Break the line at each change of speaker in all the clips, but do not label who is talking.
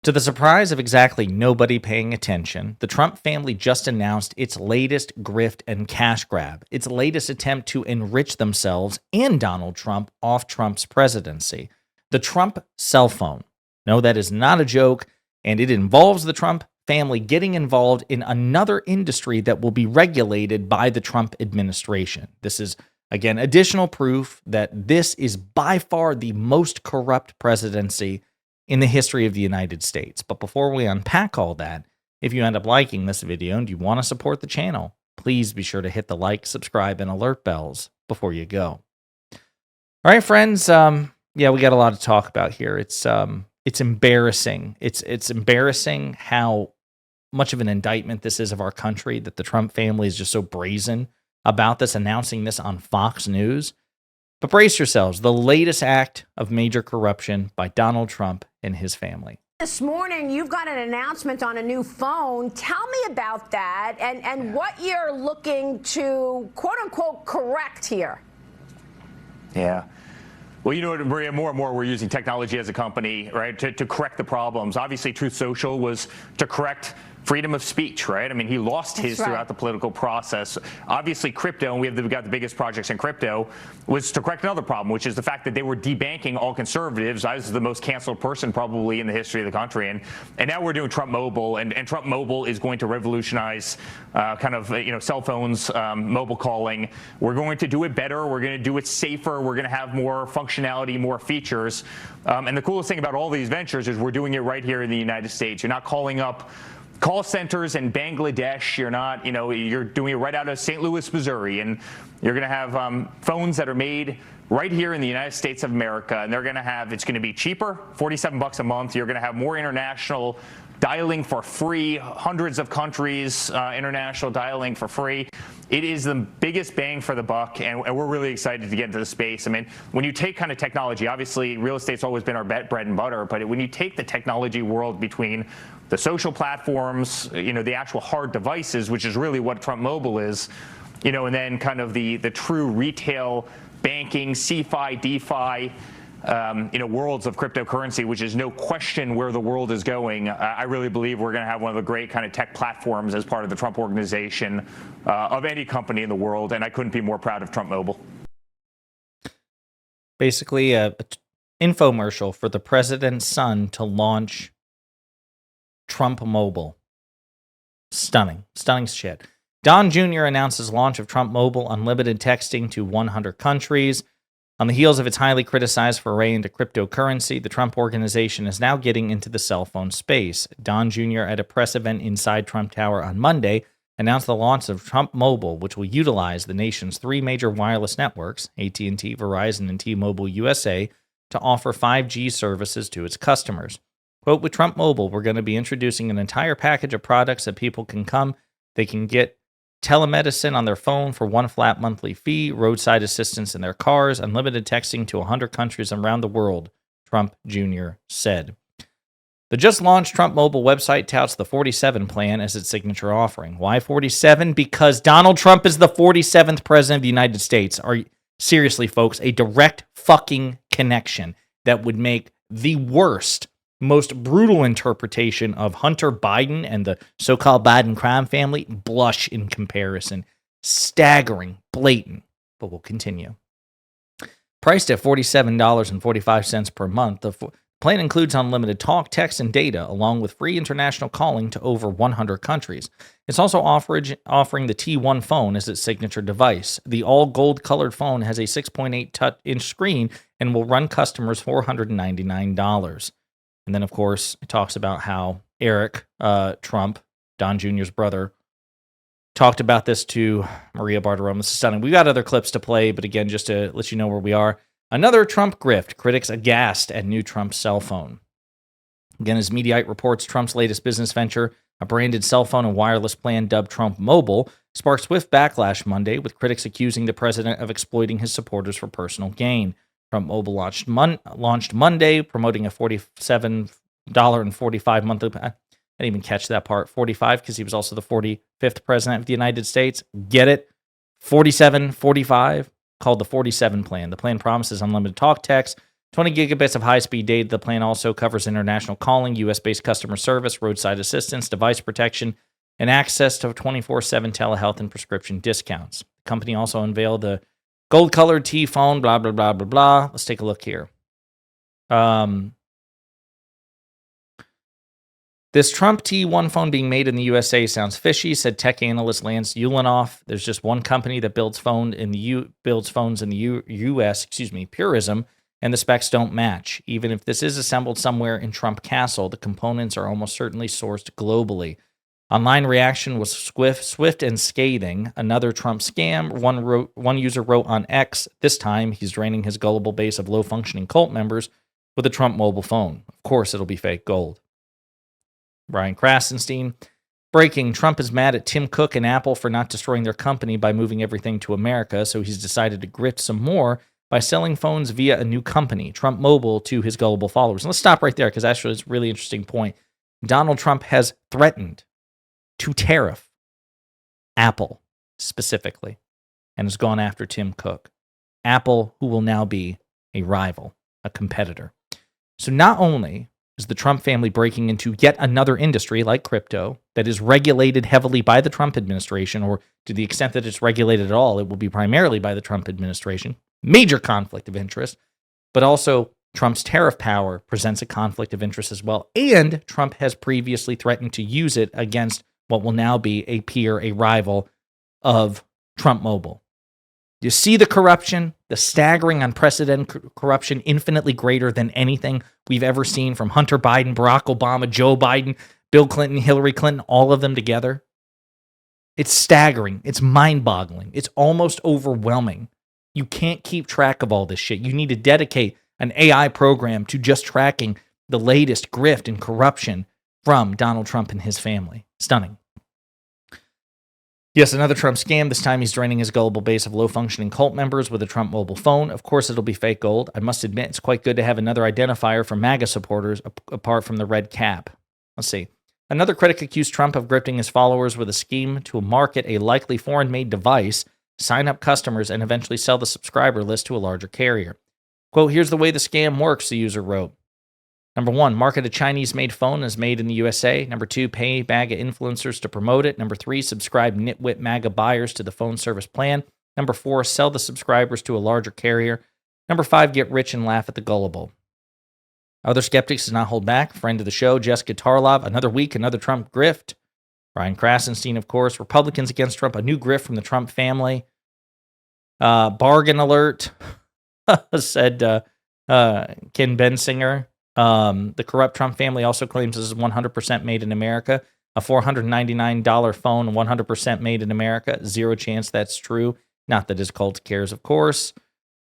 To the surprise of exactly nobody paying attention, the Trump family just announced its latest grift and cash grab, its latest attempt to enrich themselves and Donald Trump off Trump's presidency. The Trump cell phone. No, that is not a joke, and it involves the Trump family getting involved in another industry that will be regulated by the Trump administration. This is, again, additional proof that this is by far the most corrupt presidency in the history of the United States. But before we unpack all that, if you end up liking this video and you want to support the channel, please be sure to hit the like, subscribe, and alert bells before you go. All right, friends. Yeah, we got a lot to talk about here. It's embarrassing. It's embarrassing how much of an indictment this is of our country, that the Trump family is just so brazen about this, announcing this on Fox News. But brace yourselves, the latest act of major corruption by Donald Trump and his family.
This morning, you've got an announcement on a new phone. Tell me about that and what you're looking to, quote unquote, correct here.
Yeah. Well, you know what, Maria, more and more we're using technology as a company, right, to correct the problems. Obviously, Truth Social was to correct freedom of speech, right? I mean, he lost his throughout the political process. Obviously, crypto, and we've got the biggest projects in crypto, was to correct another problem, which is the fact that they were debanking all conservatives. I was the most canceled person probably in the history of the country. And now we're doing Trump Mobile, and Trump Mobile is going to revolutionize cell phones, mobile calling. We're going to do it better. We're going to do it safer. We're going to have more functionality, more features. And the coolest thing about all these ventures is we're doing it right here in the United States. You're not calling up call centers in Bangladesh. You're not, you're doing it right out of St. Louis, Missouri, and you're going to have phones that are made right here in the United States of America, and it's going to be cheaper, $47 a month. You're going to have more international dialing for free, hundreds of countries, international dialing for free. It is the biggest bang for the buck, and we're really excited to get into the space. I mean, when you take kind of technology, obviously real estate's always been our bread and butter, but when you take the technology world between the social platforms, the actual hard devices, which is really what Trump Mobile is, and then kind of the true retail banking, CeFi, DeFi, worlds of cryptocurrency, which is no question where the world is going. I really believe we're going to have one of the great kind of tech platforms as part of the Trump organization of any company in the world, and I couldn't be more proud of Trump Mobile.
Basically, an infomercial for the president's son to launch Trump Mobile. Stunning shit. Don Jr. announces launch of Trump Mobile, unlimited texting to 100 countries. On the heels of its highly criticized foray into cryptocurrency, the Trump organization is now getting into the cell phone space. Don Jr. at a press event inside Trump Tower on Monday announced the launch of Trump Mobile, which will utilize the nation's three major wireless networks, AT&T, Verizon, and T-Mobile USA, to offer 5G services to its customers. Quote, with Trump Mobile, we're going to be introducing an entire package of products that people can come. They can get telemedicine on their phone for one flat monthly fee, roadside assistance in their cars, unlimited texting to 100 countries around the world, Trump Jr. said. The just-launched Trump Mobile website touts the 47 plan as its signature offering. Why 47? Because Donald Trump is the 47th president of the United States. Seriously, folks, a direct fucking connection that would make the worst, most brutal interpretation of Hunter Biden and the so-called Biden crime family blush in comparison. Staggering, blatant, but we'll continue. Priced at $47.45 per month, the plan includes unlimited talk, text, and data, along with free international calling to over 100 countries. It's also offering the T1 phone as its signature device. The all-gold colored phone has a 6.8-inch screen and will run customers $499. And then, of course, it talks about how Eric Trump, Don Jr.'s brother, talked about this to Maria Bartiromo. This is stunning. We've got other clips to play, but again, just to let you know where we are. Another Trump grift. Critics aghast at new Trump cell phone. Again, as Mediaite reports, Trump's latest business venture, a branded cell phone and wireless plan dubbed Trump Mobile, sparked swift backlash Monday, with critics accusing the president of exploiting his supporters for personal gain. Trump Mobile launched Monday, promoting a $47.45 monthly. I didn't even catch that part. 45 because he was also the 45th president of the United States. Get it? 47.45, called the 47 plan. The plan promises unlimited talk, text, 20 gigabits of high-speed data. The plan also covers international calling, US-based customer service, roadside assistance, device protection, and access to 24/7 telehealth and prescription discounts. The company also unveiled the gold-colored T phone, blah, blah, blah, blah, blah. Let's take a look here. This Trump T1 phone being made in the USA sounds fishy, said tech analyst Lance Ulanoff. There's just one company that builds phones in the US, Purism, and the specs don't match. Even if this is assembled somewhere in Trump Castle, the components are almost certainly sourced globally. Online reaction was swift and scathing. Another Trump scam. One user wrote on X, this time he's draining his gullible base of low-functioning cult members with a Trump mobile phone. Of course, it'll be fake gold. Brian Krasenstein. Breaking. Trump is mad at Tim Cook and Apple for not destroying their company by moving everything to America, so he's decided to grift some more by selling phones via a new company, Trump Mobile, to his gullible followers. And let's stop right there because actually it's a really interesting point. Donald Trump has threatened to tariff Apple specifically and has gone after Tim Cook. Apple, who will now be a rival, a competitor. So not only is the Trump family breaking into yet another industry like crypto that is regulated heavily by the Trump administration, or to the extent that it's regulated at all, it will be primarily by the Trump administration. Major conflict of interest, but also Trump's tariff power presents a conflict of interest as well. And Trump has previously threatened to use it against what will now be a peer, a rival of Trump Mobile. You see the corruption, the staggering, unprecedented corruption, infinitely greater than anything we've ever seen from Hunter Biden, Barack Obama, Joe Biden, Bill Clinton, Hillary Clinton, all of them together. It's staggering. It's mind-boggling. It's almost overwhelming. You can't keep track of all this shit. You need to dedicate an AI program to just tracking the latest grift and corruption from Donald Trump and his family. Stunning. Yes, another Trump scam. This time he's draining his gullible base of low-functioning cult members with a Trump mobile phone. Of course, it'll be fake gold. I must admit, it's quite good to have another identifier for MAGA supporters apart from the red cap. Let's see. Another critic accused Trump of grifting his followers with a scheme to market a likely foreign-made device, sign up customers, and eventually sell the subscriber list to a larger carrier. Quote, here's the way the scam works, the user wrote. Number 1, market a Chinese-made phone as made in the USA. Number 2, pay MAGA influencers to promote it. Number 3, subscribe nitwit MAGA buyers to the phone service plan. Number 4, sell the subscribers to a larger carrier. Number 5, get rich and laugh at the gullible. Other skeptics does not hold back. Friend of the show, Jessica Tarlov. Another week, another Trump grift. Brian Krasenstein, of course. Republicans against Trump. A new grift from the Trump family. Bargain alert, said Ken Bensinger. The corrupt Trump family also claims this is 100% made in America. A $499 phone, 100% made in America. Zero chance that's true. Not that his cult cares, of course.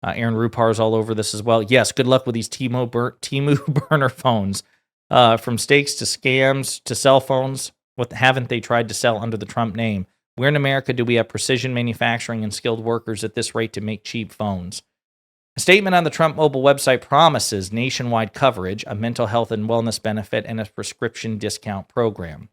Aaron Rupar's all over this as well. Yes, good luck with these Temu burner phones. From stakes to scams to cell phones. What haven't they tried to sell under the Trump name? Where in America do we have precision manufacturing and skilled workers at this rate to make cheap phones? A statement on the Trump Mobile website promises nationwide coverage, a mental health and wellness benefit, and a prescription discount program.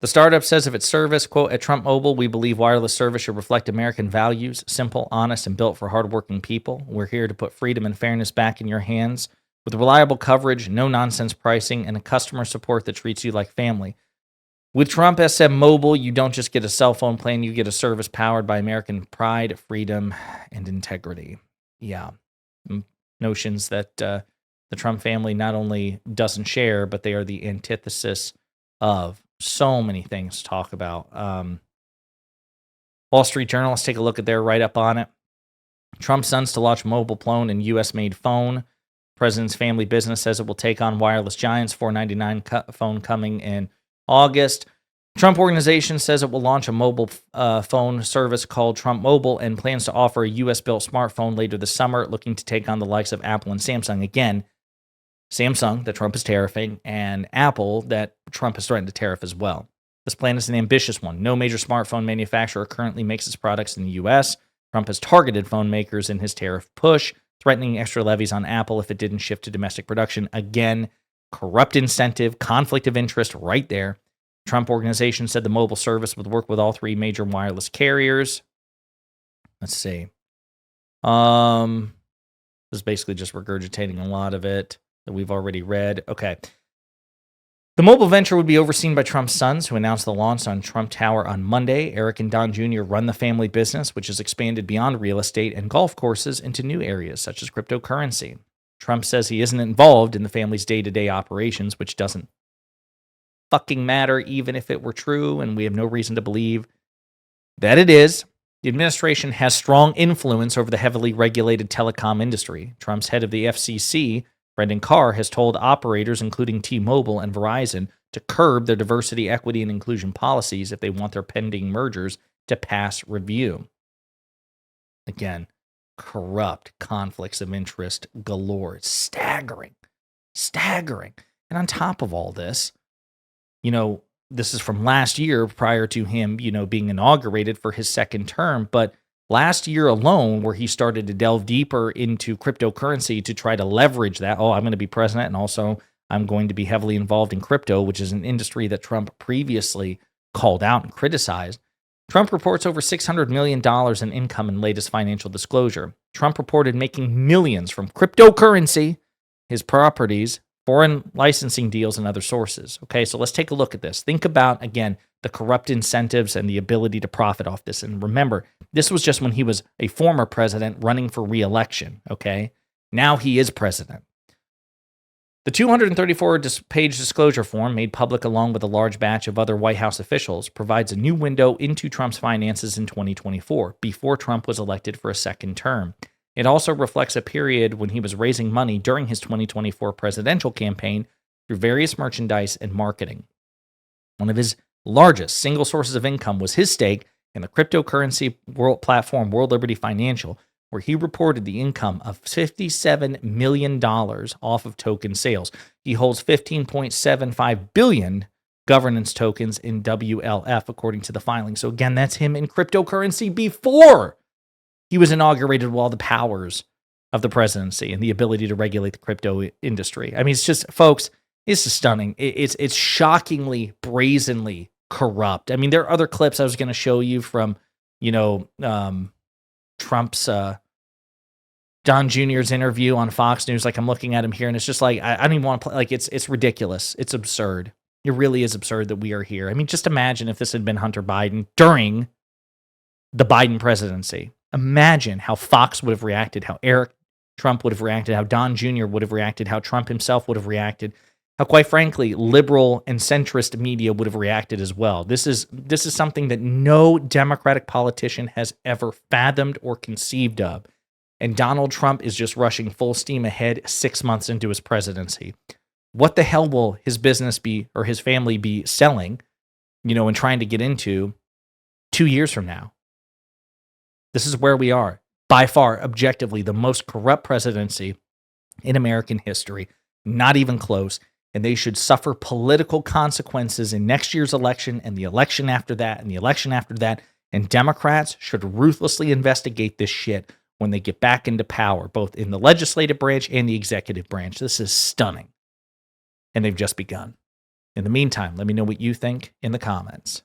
The startup says of its service, quote, at Trump Mobile, we believe wireless service should reflect American values, simple, honest, and built for hardworking people. We're here to put freedom and fairness back in your hands with reliable coverage, no-nonsense pricing, and a customer support that treats you like family. With Trump SM Mobile, you don't just get a cell phone plan, you get a service powered by American pride, freedom, and integrity. Yeah, notions that the Trump family not only doesn't share, but they are the antithesis of so many things to talk about. Wall Street Journal, let's take a look at their write-up on it. Trump sons to launch mobile phone and U.S.-made phone. President's family business says it will take on wireless giants. $499 phone coming in August. Trump organization says it will launch a mobile phone service called Trump Mobile and plans to offer a U.S.-built smartphone later this summer, looking to take on the likes of Apple and Samsung. Again, Samsung, that Trump is tariffing, and Apple, that Trump has threatened to tariff as well. This plan is an ambitious one. No major smartphone manufacturer currently makes its products in the U.S. Trump has targeted phone makers in his tariff push, threatening extra levies on Apple if it didn't shift to domestic production. Again, corrupt incentive, conflict of interest right there. Trump organization said the mobile service would work with all three major wireless carriers. Let's see. This is basically just regurgitating a lot of it that we've already read. Okay. The mobile venture would be overseen by Trump's sons, who announced the launch on Trump Tower on Monday. Eric and Don Jr. run the family business, which has expanded beyond real estate and golf courses into new areas such as cryptocurrency. Trump says he isn't involved in the family's day-to-day operations, which doesn't fucking matter, even if it were true, and we have no reason to believe that it is. The administration has strong influence over the heavily regulated telecom industry. Trump's head of the FCC, Brendan Carr, has told operators, including T-Mobile and Verizon, to curb their diversity, equity, and inclusion policies if they want their pending mergers to pass review. Again, corrupt conflicts of interest galore. It's staggering. Staggering. And on top of all this, this is from last year prior to him, being inaugurated for his second term. But last year alone, where he started to delve deeper into cryptocurrency to try to leverage that, I'm going to be president, and also I'm going to be heavily involved in crypto, which is an industry that Trump previously called out and criticized. Trump reports over $600 million in income in latest financial disclosure. Trump reported making millions from cryptocurrency, his properties, foreign licensing deals, and other sources. Okay, so let's take a look at this. Think about, again, the corrupt incentives and the ability to profit off this. And remember, this was just when he was a former president running for re-election, okay? Now he is president. The 234-page disclosure form, made public along with a large batch of other White House officials, provides a new window into Trump's finances in 2024, before Trump was elected for a second term. It also reflects a period when he was raising money during his 2024 presidential campaign through various merchandise and marketing. One of his largest single sources of income was his stake in the cryptocurrency platform World Liberty Financial, where he reported the income of $57 million off of token sales. He holds 15.75 billion governance tokens in WLF, according to the filing. So again, that's him in cryptocurrency before he was inaugurated with all the powers of the presidency and the ability to regulate the crypto industry. I mean, it's just, folks, it's just stunning. It's shockingly, brazenly corrupt. I mean, there are other clips I was going to show you from, Trump's Don Jr.'s interview on Fox News. Like, I'm looking at him here, and it's just like, I don't even want to play. Like, it's ridiculous. It's absurd. It really is absurd that we are here. I mean, just imagine if this had been Hunter Biden during the Biden presidency. Imagine how Fox would have reacted, how Eric Trump would have reacted, how Don Jr. would have reacted, how Trump himself would have reacted, how, quite frankly, liberal and centrist media would have reacted as well. This is something that no Democratic politician has ever fathomed or conceived of. And Donald Trump is just rushing full steam ahead 6 months into his presidency. What the hell will his business be, or his family be selling, and trying to get into 2 years from now? This is where we are. By far, objectively, the most corrupt presidency in American history. Not even close. And they should suffer political consequences in next year's election and the election after that and the election after that. And Democrats should ruthlessly investigate this shit when they get back into power, both in the legislative branch and the executive branch. This is stunning. And they've just begun. In the meantime, let me know what you think in the comments.